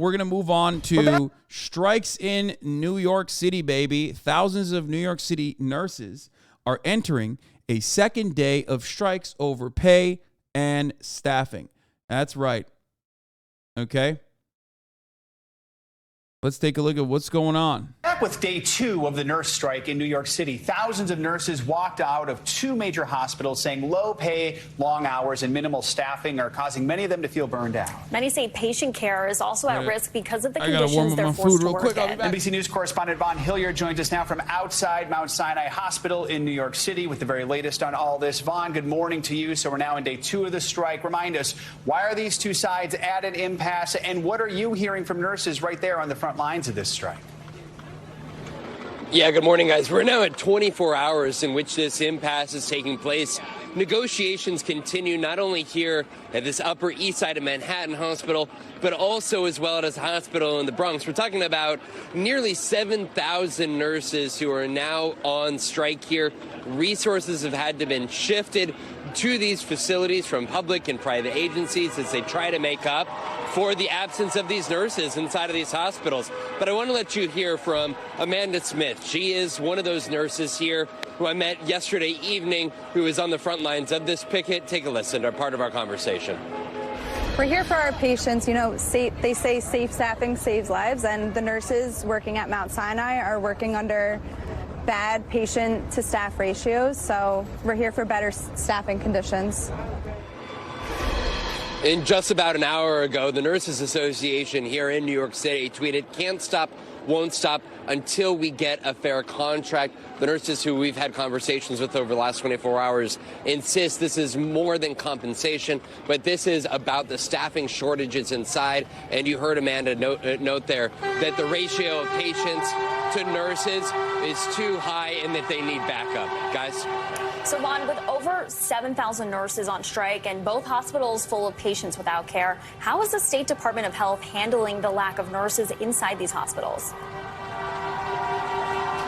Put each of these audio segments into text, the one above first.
we're going to move on to strikes in New York City, baby. Thousands of New York City nurses are entering a second day of strikes over pay and staffing. That's right. Okay. Let's take a look at what's going on. Back with day 2 of the nurse strike in New York City, thousands of nurses walked out of 2 major hospitals saying low pay, long hours, and minimal staffing are causing many of them to feel burned out. Many say patient care is also at risk because of the conditions they're forced to work in. NBC News correspondent Von Hilliard joins us now from outside Mount Sinai Hospital in New York City with the very latest on all this. Von, good morning to you. So we're now in day 2 of the strike. Remind us, why are these two sides at an impasse, and what are you hearing from nurses right there on the front lines of this strike? Yeah, good morning, guys. We're now at 24 hours in which this impasse is taking place. Negotiations continue not only here at this Upper East Side of Manhattan hospital, but also as well as a hospital in the Bronx. We're talking about nearly 7,000 nurses who are now on strike here. Resources have had to been shifted to these facilities from public and private agencies as they try to make up for the absence of these nurses inside of these hospitals. But I want to let you hear from Amanda Smith. She is one of those nurses here who I met yesterday evening, who is on the front lines of this picket. Take a listen to part of our conversation. We're here for our patients. You know, they say safe staffing saves lives, and the nurses working at Mount Sinai are working under bad patient to staff ratios, so we're here for better staffing conditions. In just about an hour ago, the Nurses Association here in New York City tweeted, "Can't stop, won't stop until we get a fair contract." The nurses who we've had conversations with over the last 24 hours insist this is more than compensation, but this is about the staffing shortages inside. And you heard Amanda note there that the ratio of patients to nurses is too high and that they need backup. Guys? So, Juan, with over 7,000 nurses on strike and both hospitals full of patients without care, how is the State Department of Health handling the lack of nurses inside these hospitals?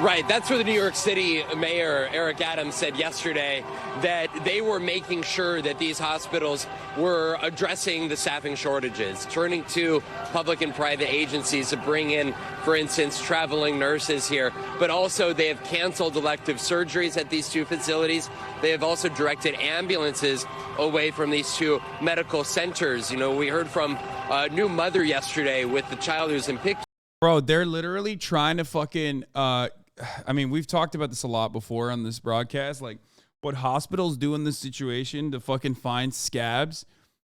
Right. That's what the New York City Mayor Eric Adams said yesterday, that they were making sure that these hospitals were addressing the staffing shortages, turning to public and private agencies to bring in, for instance, traveling nurses here. But also they have canceled elective surgeries at these 2 facilities. They have also directed ambulances away from these 2 medical centers. You know, we heard from a new mother yesterday with the child who's in pictures. Bro, they're literally trying to fucking I mean, we've talked about this a lot before on this broadcast. Like, what hospitals do in this situation to fucking find scabs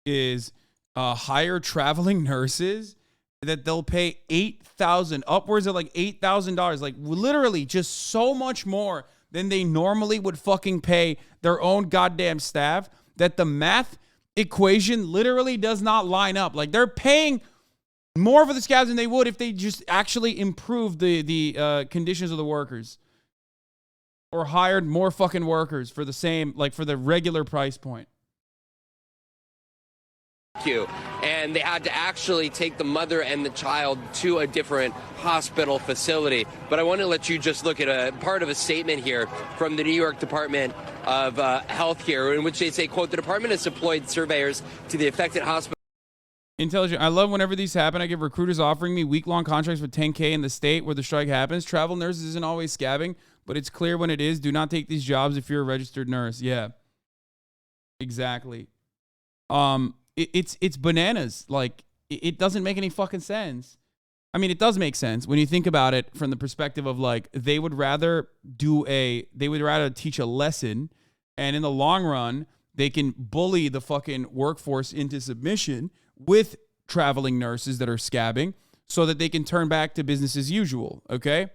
is hire traveling nurses that they'll pay $8,000, upwards of like $8,000, like literally just so much more than they normally would fucking pay their own goddamn staff, that the math equation literally does not line up. Like, they're paying more for the scabs than they would if they just actually improved the conditions of the workers, or hired more fucking workers for the same, like for the regular price point. And they had to actually take the mother and the child to a different hospital facility. But I want to let you just look at a part of a statement here from the New York Department of Health here, in which they say, quote, "The department has deployed surveyors to the affected hospital." Intelligent. I love whenever these happen. I get recruiters offering me week-long contracts with $10K in the state where the strike happens. Travel nurses isn't always scabbing, but it's clear when it is. Do not take these jobs if you're a registered nurse. Yeah, exactly. It's bananas. Like, it doesn't make any fucking sense. I mean, it does make sense when you think about it from the perspective of, like, they would rather teach a lesson, and in the long run, they can bully the fucking workforce into submission with traveling nurses that are scabbing so that they can turn back to business as usual, okay?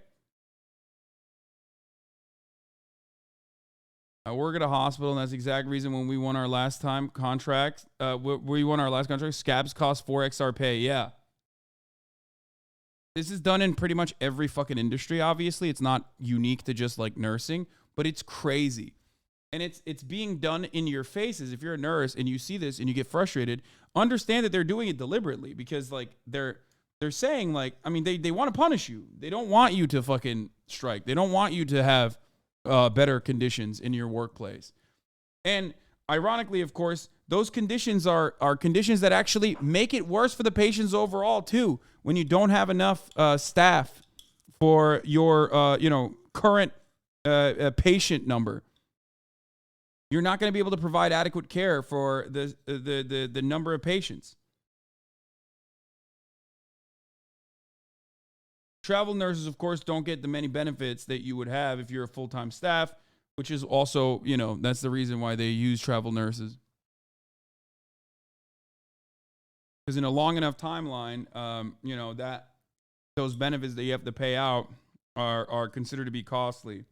I work at a hospital, and that's the exact reason when we won our last time contract, scabs cost 4x our pay, yeah. This is done in pretty much every fucking industry, obviously. It's not unique to just, like, nursing, but it's crazy. And it's being done in your faces. If you're a nurse and you see this and you get frustrated, understand that they're doing it deliberately, because, like, they're saying, like, I mean, they want to punish you. They don't want you to fucking strike. They don't want you to have better conditions in your workplace. And ironically, of course, those conditions are conditions that actually make it worse for the patients overall too. When you don't have enough staff for your current patient number, you're not going to be able to provide adequate care for the number of patients. Travel nurses, of course, don't get the many benefits that you would have if you're a full-time staff, which is also, that's the reason why they use travel nurses. Because in a long enough timeline, that those benefits that you have to pay out are considered to be costly.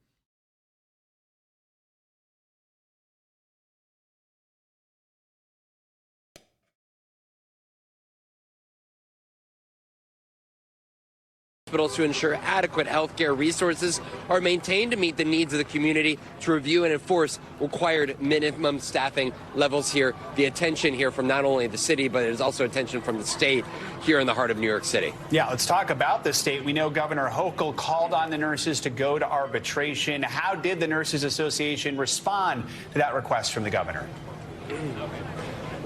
Hospitals to ensure adequate healthcare resources are maintained to meet the needs of the community, to review and enforce required minimum staffing levels here. The attention here from not only the city, but there's also attention from the state here in the heart of New York City. Yeah, let's talk about the state. We know Governor Hochul called on the nurses to go to arbitration. How did the Nurses Association respond to that request from the governor?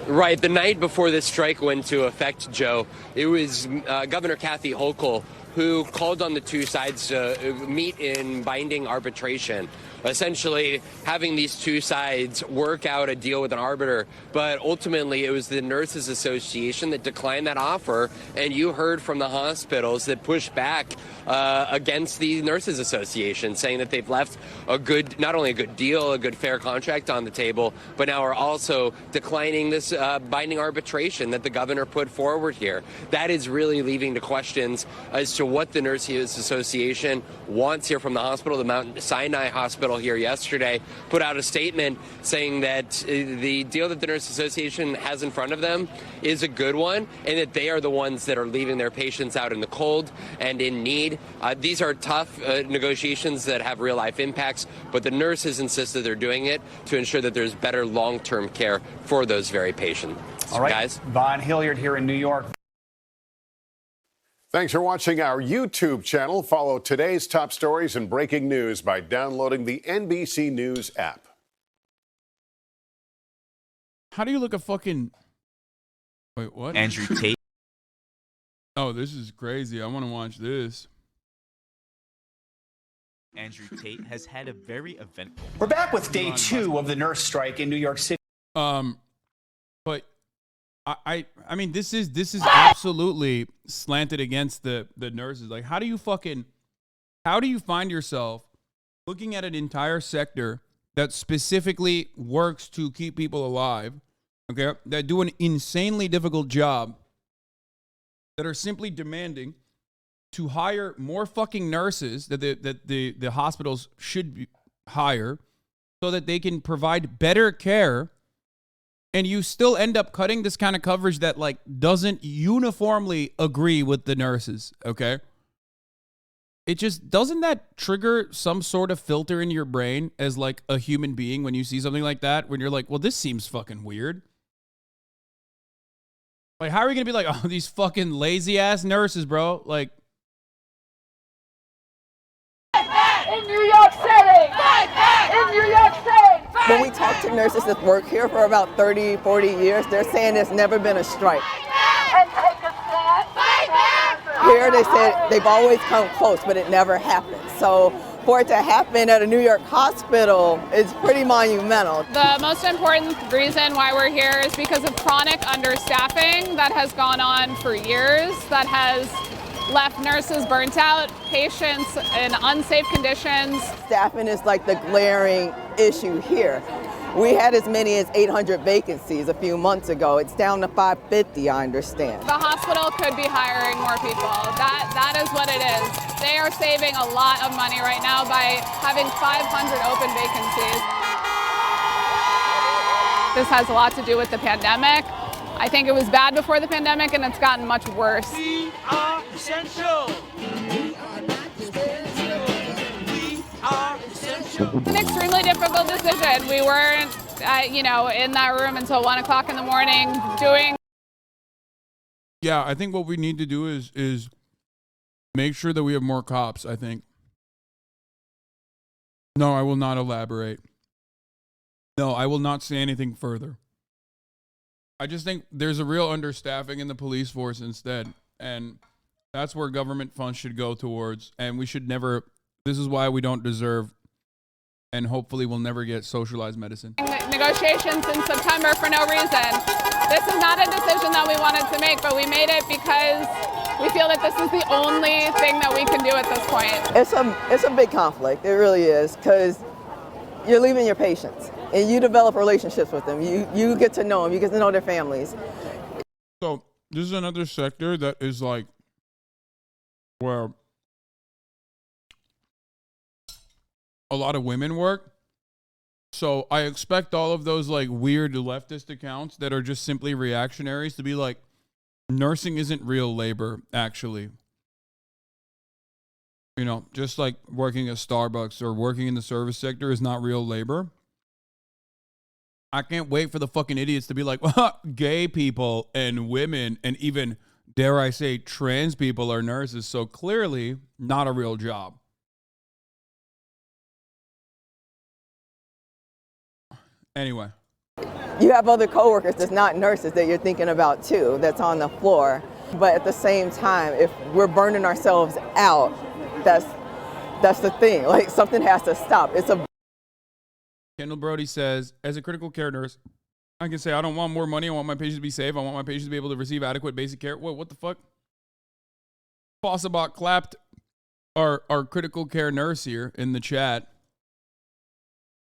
Right. The night before this strike went into effect, Joe, it was Governor Kathy Hochul who called on the two sides to meet in binding arbitration, essentially having these two sides work out a deal with an arbiter. But ultimately, it was the Nurses Association that declined that offer, and you heard from the hospitals that pushed back against the Nurses Association, saying that they've left not only a good deal, a good fair contract on the table, but now are also declining this binding arbitration that the governor put forward here. That is really leaving to questions as to what the Nurses Association wants here from the hospital. The Mount Sinai Hospital here yesterday put out a statement saying that the deal that the Nurses Association has in front of them is a good one, and that they are the ones that are leaving their patients out in the cold and in need. These are tough negotiations that have real life impacts, but the nurses insist that they're doing it to ensure that there's better long-term care for those very patients. All right, guys. Von Hilliard here in New York. Thanks for watching our YouTube channel. Follow today's top stories and breaking news by downloading the NBC News app. How do you look a fucking... Wait, what? Andrew Tate. Oh, this is crazy. I want to watch this. Andrew Tate has had a very eventful... We're back with day 2 of the nurse strike in New York City. But I mean, this is absolutely slanted against the nurses. Like, how do you find yourself looking at an entire sector that specifically works to keep people alive, okay, that do an insanely difficult job, that are simply demanding to hire more fucking nurses that the hospitals should hire so that they can provide better care, and you still end up cutting this kind of coverage that like doesn't uniformly agree with the nurses, okay? It just, doesn't that trigger some sort of filter in your brain as like a human being when you see something like that, when you're like, well, this seems fucking weird? Like, how are you going to be like, oh, these fucking lazy ass nurses, bro? Like, in New York City! In New York City! When we talk to nurses that work here for about 30, 40 years, they're saying there's never been a strike. And take a stand. Here they said they've always come close, but it never happened. So for it to happen at a New York hospital is pretty monumental. The most important reason why we're here is because of chronic understaffing that has gone on for years, that has left nurses burnt out, patients in unsafe conditions. Staffing is like the glaring issue here. We had as many as 800 vacancies a few months ago. It's down to 550, I understand. The hospital could be hiring more people. That is what it is. They are saving a lot of money right now by having 500 open vacancies. This has a lot to do with the pandemic. I think it was bad before the pandemic, and it's gotten much worse. We are essential. We are not essential. We are essential. It's an extremely difficult decision. We weren't, in that room until 1 o'clock in the morning doing. yeah, I think what we need to do is make sure that we have more cops, I think. No, I will not elaborate. No, I will not say anything further. I just think there's a real understaffing in the police force instead. And that's where government funds should go towards. And we should never, this is why we don't deserve, and hopefully we'll never get socialized medicine. Negotiations in September for no reason. This is not a decision that we wanted to make, but we made it because we feel that this is the only thing that we can do at this point. It's a big conflict. It really is, because you're leaving your patients and you develop relationships with them. You get to know them. You get to know their families. So this is another sector that is like where a lot of women work. So I expect all of those like weird leftist accounts that are just simply reactionaries to be like, nursing isn't real labor, actually. You know, just like working at Starbucks or working in the service sector is not real labor. I can't wait for the fucking idiots to be like, well, gay people and women and even, dare I say, trans people are nurses. So clearly not a real job. Anyway. You have other coworkers that's not nurses that you're thinking about too, that's on the floor. But at the same time, if we're burning ourselves out, that's the thing. Like, something has to stop. Kendall Brody says, as a critical care nurse, I can say I don't want more money. I want my patients to be safe. I want my patients to be able to receive adequate basic care. What the fuck? Fossabot clapped our critical care nurse here in the chat.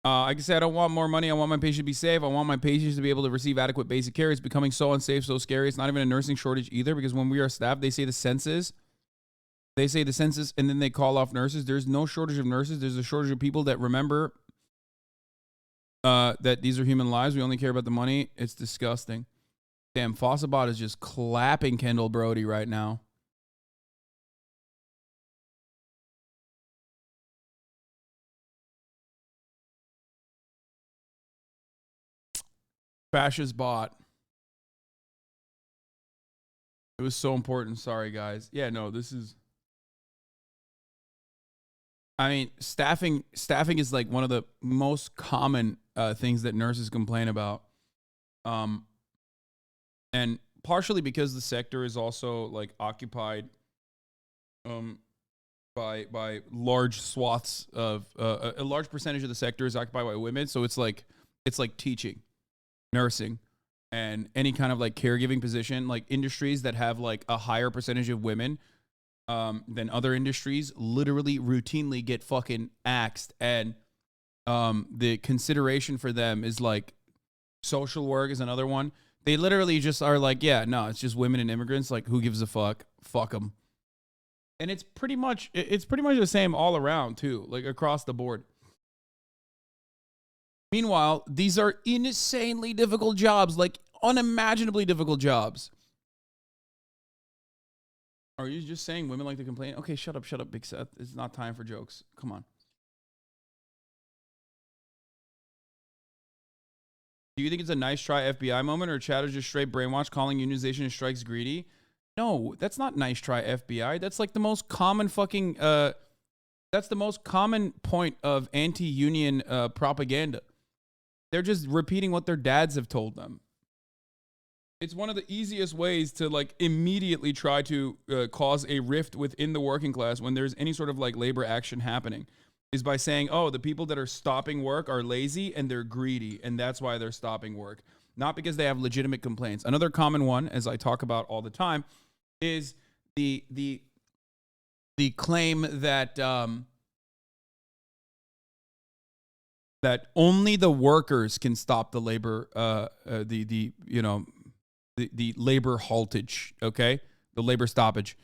I can say I don't want more money. I want my patient to be safe. I want my patients to be able to receive adequate basic care. It's becoming so unsafe, so scary. It's not even a nursing shortage either, because when we are staffed, they say the census. They say the census, and then they call off nurses. There's no shortage of nurses. There's a shortage of people that remember that these are human lives. We only care about the money. It's disgusting. Damn, Fossabot is just clapping Kendall Brody right now. Fascist bot. It was so important. Sorry, guys. Yeah, no, this is... I mean, staffing is like one of the most common things that nurses complain about. And partially because the sector is also like occupied by large swaths of a large percentage of the sector is occupied by women. So it's like teaching, nursing, and any kind of like caregiving position, like industries that have like a higher percentage of women than other industries literally routinely get fucking axed. And the consideration for them is like social work is another one. They literally just are like, yeah, no, it's just women and immigrants. Like, who gives a fuck? Fuck them. And it's pretty much the same all around too, like across the board. Meanwhile, these are insanely difficult jobs, like unimaginably difficult jobs. Are you just saying women like to complain? Okay, shut up, Big Seth. It's not time for jokes. Come on. Do you think it's a nice try FBI moment, or Chad is just straight brainwash, calling unionization and strikes greedy? No, that's not nice try FBI. That's like the most common fucking, that's the most common point of anti-union propaganda. They're just repeating what their dads have told them. It's one of the easiest ways to like immediately try to cause a rift within the working class when there's any sort of like labor action happening, is by saying, oh, the people that are stopping work are lazy and they're greedy, and that's why they're stopping work, not because they have legitimate complaints. Another common one, as I talk about all the time, is the claim that that only the workers can stop the labor the labor haltage, okay? The labor stoppage.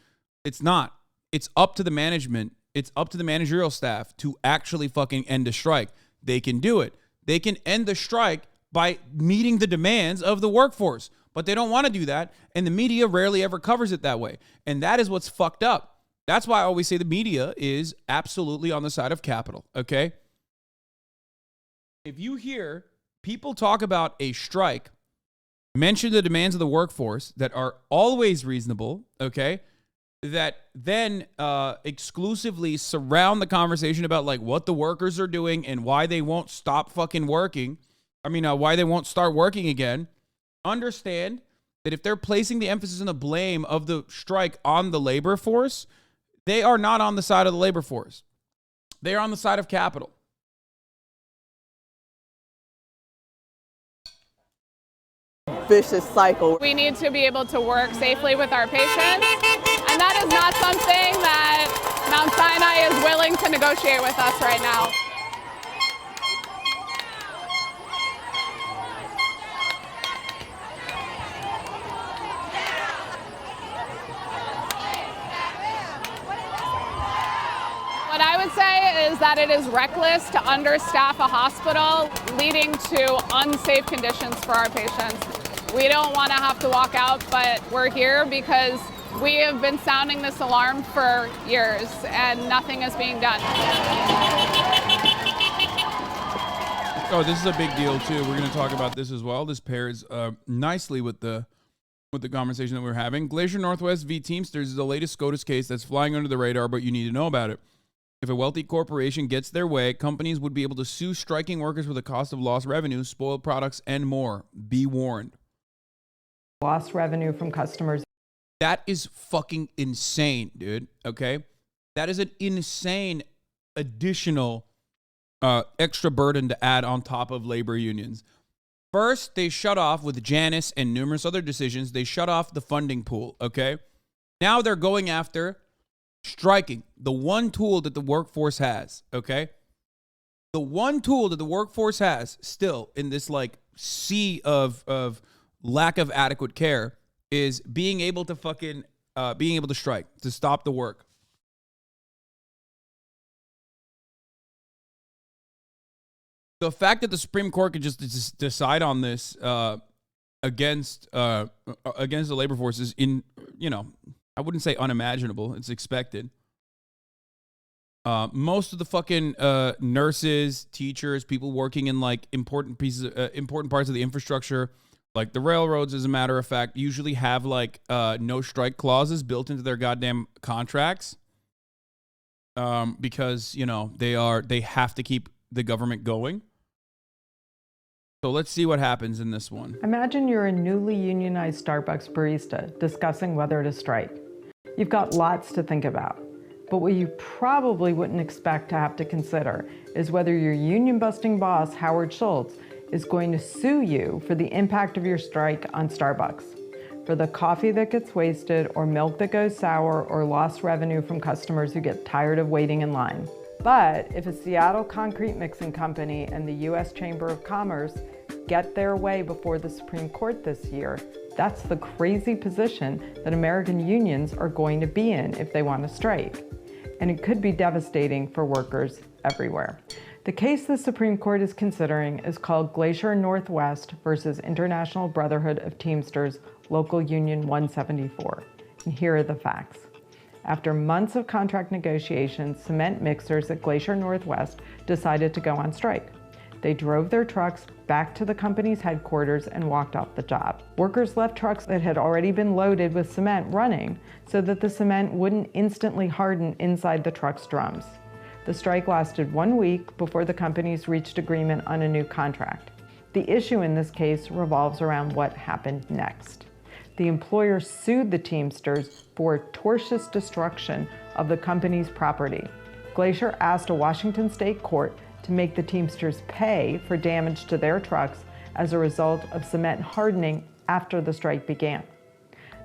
It's not. It's up to the management. It's up to the managerial staff to actually fucking end a strike. They can do it. They can end the strike by meeting the demands of the workforce, but they don't want to do that, and the media rarely ever covers it that way, and that is what's fucked up. That's why I always say the media is absolutely on the side of capital, okay? If you hear people talk about a strike, mention the demands of the workforce that are always reasonable, okay, that then exclusively surround the conversation about like what the workers are doing and why they won't stop fucking working, why they won't start working again, understand that if they're placing the emphasis and the blame of the strike on the labor force, they are not on the side of the labor force. They are on the side of capital. Vicious cycle. We need to be able to work safely with our patients, and that is not something that Mount Sinai is willing to negotiate with us right now. What I would say is that it is reckless to understaff a hospital, leading to unsafe conditions for our patients. We don't want to have to walk out, but we're here because we have been sounding this alarm for years and nothing is being done. Oh, this is a big deal too. We're going to talk about this as well. This pairs nicely with the conversation that we're having. Glacier Northwest v. Teamsters is the latest SCOTUS case that's flying under the radar, but you need to know about it. If a wealthy corporation gets their way, companies would be able to sue striking workers for the cost of lost revenue, spoiled products, and more. Be warned. Lost revenue from customers. That is fucking insane, dude. Okay? That is an insane additional extra burden to add on top of labor unions. First, they shut off, with Janus and numerous other decisions, they shut off the funding pool, okay? Now they're going after striking, the one tool that the workforce has, okay? The one tool that the workforce has still in this like sea of lack of adequate care is being able to strike, to stop the work. The fact that the Supreme Court could just decide on this against the labor force is I wouldn't say unimaginable. It's expected. Most of the fucking nurses, teachers, people working in like important parts of the infrastructure, like the railroads, as a matter of fact, usually have like no strike clauses built into their goddamn contracts. Because they have to keep the government going. So let's see what happens in this one. Imagine you're a newly unionized Starbucks barista discussing whether to strike. You've got lots to think about, but what you probably wouldn't expect to have to consider is whether your union-busting boss, Howard Schultz, is going to sue you for the impact of your strike on Starbucks, for the coffee that gets wasted or milk that goes sour or lost revenue from customers who get tired of waiting in line. But if a Seattle concrete mixing company and the U.S. Chamber of Commerce get their way before the Supreme Court this year, that's the crazy position that American unions are going to be in if they want to strike. And it could be devastating for workers everywhere. The case the Supreme Court is considering is called Glacier Northwest versus International Brotherhood of Teamsters, Local Union 174. And here are the facts. After months of contract negotiations, cement mixers at Glacier Northwest decided to go on strike. They drove their trucks back to the company's headquarters and walked off the job. Workers left trucks that had already been loaded with cement running so that the cement wouldn't instantly harden inside the truck's drums. The strike lasted 1 week before the companies reached agreement on a new contract. The issue in this case revolves around what happened next. The employer sued the Teamsters for tortious destruction of the company's property. Glacier asked a Washington state court to make the Teamsters pay for damage to their trucks as a result of cement hardening after the strike began.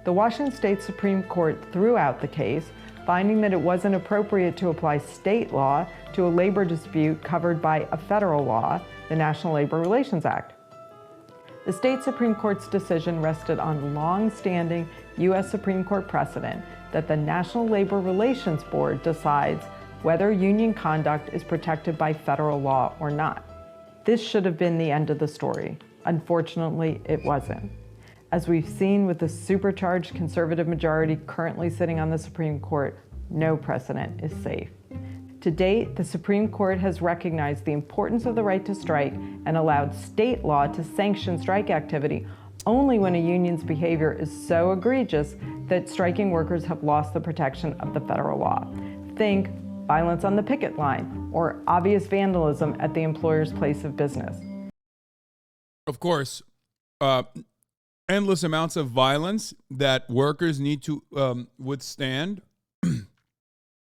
The Washington State Supreme Court threw out the case, finding that it wasn't appropriate to apply state law to a labor dispute covered by a federal law, the National Labor Relations Act. The state Supreme Court's decision rested on long-standing U.S. Supreme Court precedent that the National Labor Relations Board decides whether union conduct is protected by federal law or not. This should have been the end of the story. Unfortunately, it wasn't. As we've seen with the supercharged conservative majority currently sitting on the Supreme Court, no precedent is safe. To date, the Supreme Court has recognized the importance of the right to strike and allowed state law to sanction strike activity only when a union's behavior is so egregious that striking workers have lost the protection of the federal law. Think violence on the picket line or obvious vandalism at the employer's place of business. of course, endless amounts of violence that workers need to withstand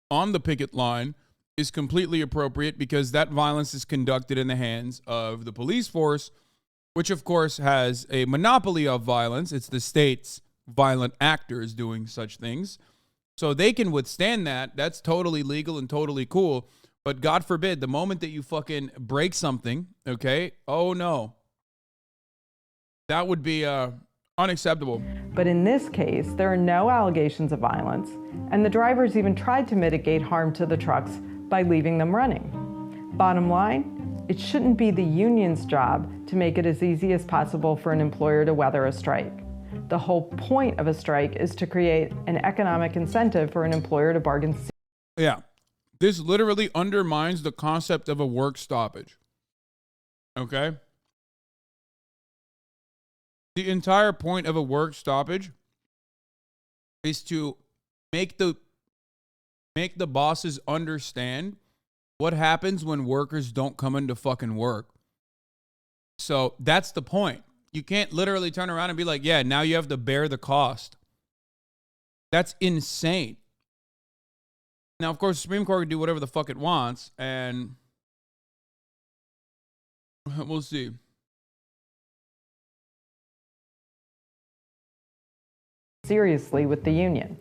on the picket line is completely appropriate because that violence is conducted in the hands of the police force, which of course has a monopoly of violence. It's the state's violent actors doing such things. So they can withstand that. That's totally legal and totally cool. But God forbid, the moment that you fucking break something, okay? Oh no. That would be unacceptable. But in this case, there are no allegations of violence, and the drivers even tried to mitigate harm to the trucks by leaving them running. Bottom line, it shouldn't be the union's job to make it as easy as possible for an employer to weather a strike. The whole point of a strike is to create an economic incentive for an employer to bargain. Yeah. This literally undermines the concept of a work stoppage. Okay? The entire point of a work stoppage is to make the bosses understand what happens when workers don't come into fucking work. So that's the point. You can't literally turn around and be like, yeah, now you have to bear the cost. That's insane. Now, of course, the Supreme Court can do whatever the fuck it wants, and we'll see. Seriously with the union.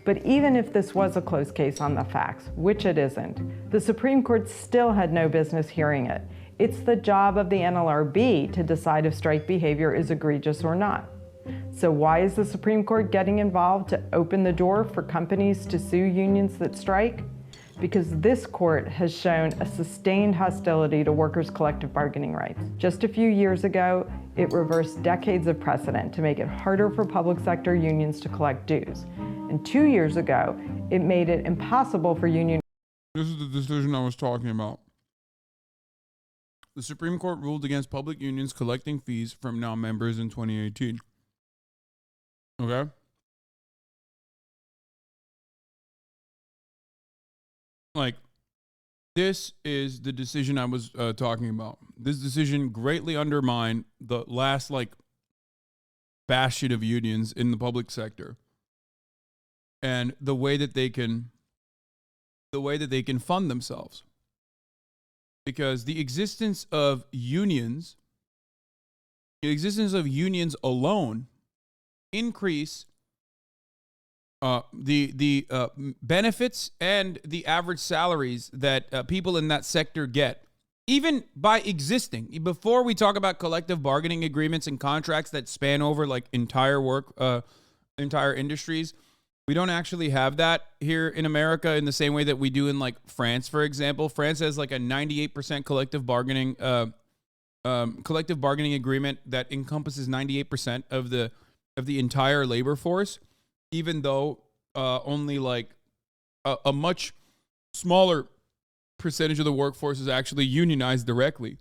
But even if this was a close case on the facts, which it isn't, the Supreme Court still had no business hearing it. It's the job of the NLRB to decide if strike behavior is egregious or not. So why is the Supreme Court getting involved to open the door for companies to sue unions that strike? Because this court has shown a sustained hostility to workers' collective bargaining rights. Just a few years ago, it reversed decades of precedent to make it harder for public sector unions to collect dues. And 2 years ago, it made it impossible for unions. This is the decision I was talking about. The Supreme Court ruled against public unions collecting fees from non-members in 2018. Okay? Like, this is the decision I was talking about. This decision greatly undermined the last, bastion of unions in the public sector. And the way that they can fund themselves. Because the existence of unions alone increase the benefits and the average salaries that people in that sector get, even by existing. Before we talk about collective bargaining agreements and contracts that span over entire industries, we don't actually have that here in America in the same way that we do in France, for example. France has a 98% collective bargaining agreement that encompasses 98% of the entire labor force, even though only a much smaller percentage of the workforce is actually unionized directly,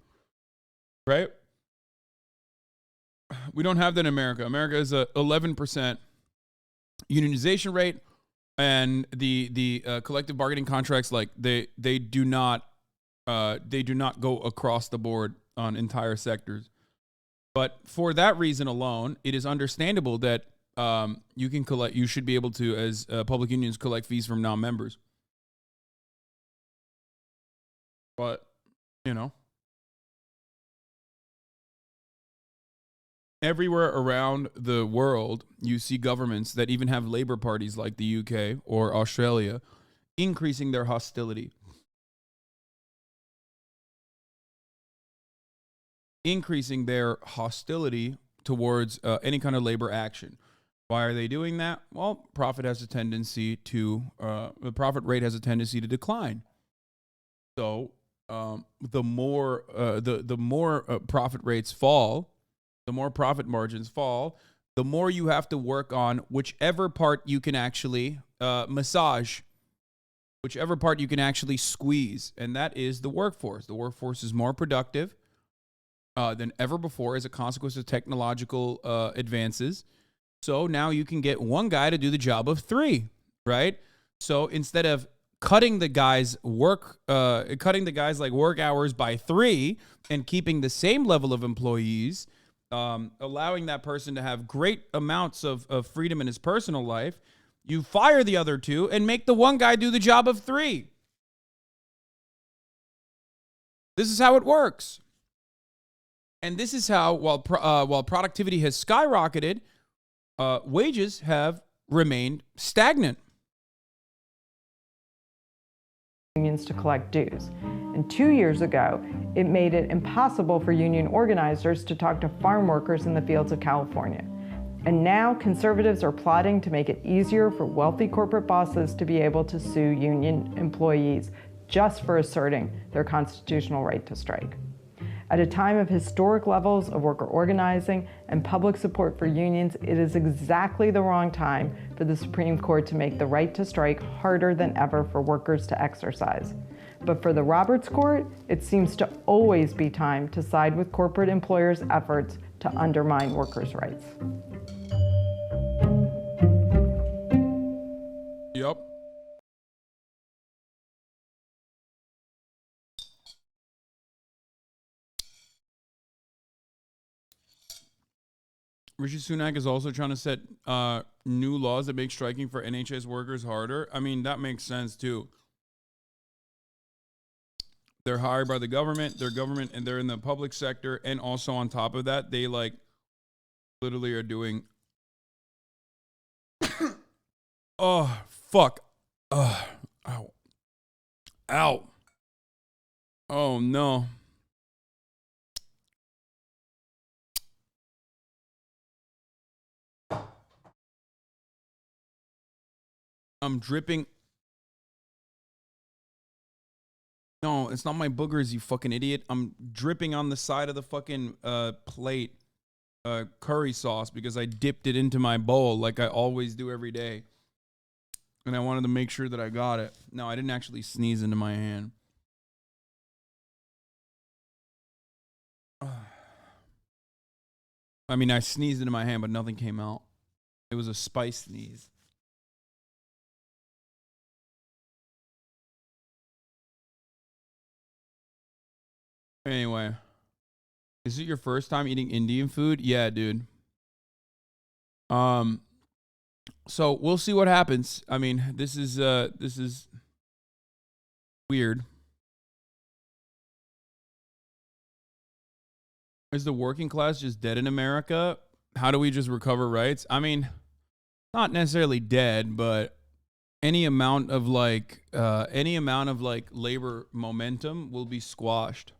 right? We don't have that in America. America is a 11% unionization rate, and the collective bargaining contracts they do not go across the board on entire sectors. But for that reason alone, it is understandable that you should be able to, as public unions, collect fees from non-members. But everywhere around the world, you see governments that even have labor parties like the UK or Australia increasing their hostility. Increasing their hostility towards any kind of labor action. Why are they doing that? Well, the profit rate has a tendency to decline. So the more profit rates fall, the more profit margins fall, the more you have to work on whichever part you can actually massage, whichever part you can actually squeeze, and that is the workforce. The workforce is more productive than ever before as a consequence of technological advances. So now you can get one guy to do the job of three, right? So instead of cutting the guys work hours by 3 and keeping the same level of employees, allowing that person to have great amounts of freedom in his personal life. You fire the other 2 and make the one guy do the job of 3. This is how it works. And this is how, while productivity has skyrocketed, wages have remained stagnant. Unions to collect dues. And 2 years ago, it made it impossible for union organizers to talk to farm workers in the fields of California. And now conservatives are plotting to make it easier for wealthy corporate bosses to be able to sue union employees just for asserting their constitutional right to strike. At a time of historic levels of worker organizing and public support for unions, it is exactly the wrong time for the Supreme Court to make the right to strike harder than ever for workers to exercise. But for the Roberts Court, it seems to always be time to side with corporate employers' efforts to undermine workers' rights. Yep. Rishi Sunak is also trying to set new laws that make striking for NHS workers harder. I mean, that makes sense too. They're hired by the government, and they're in the public sector. And also on top of that, they like literally are doing. Oh, fuck. Ow. Ow. Oh, no. I'm dripping. No, it's not my boogers, you fucking idiot. I'm dripping on the side of the fucking plate curry sauce because I dipped it into my bowl like I always do every day. And I wanted to make sure that I got it. No, I didn't actually sneeze into my hand. I mean, I sneezed into my hand, but nothing came out. It was a spice sneeze. Anyway, is it your first time eating Indian food? Yeah, dude. So we'll see what happens. I mean, this is weird. Is the working class just dead in America? How do we just recover rights? I mean, not necessarily dead, but any amount of like labor momentum will be squashed.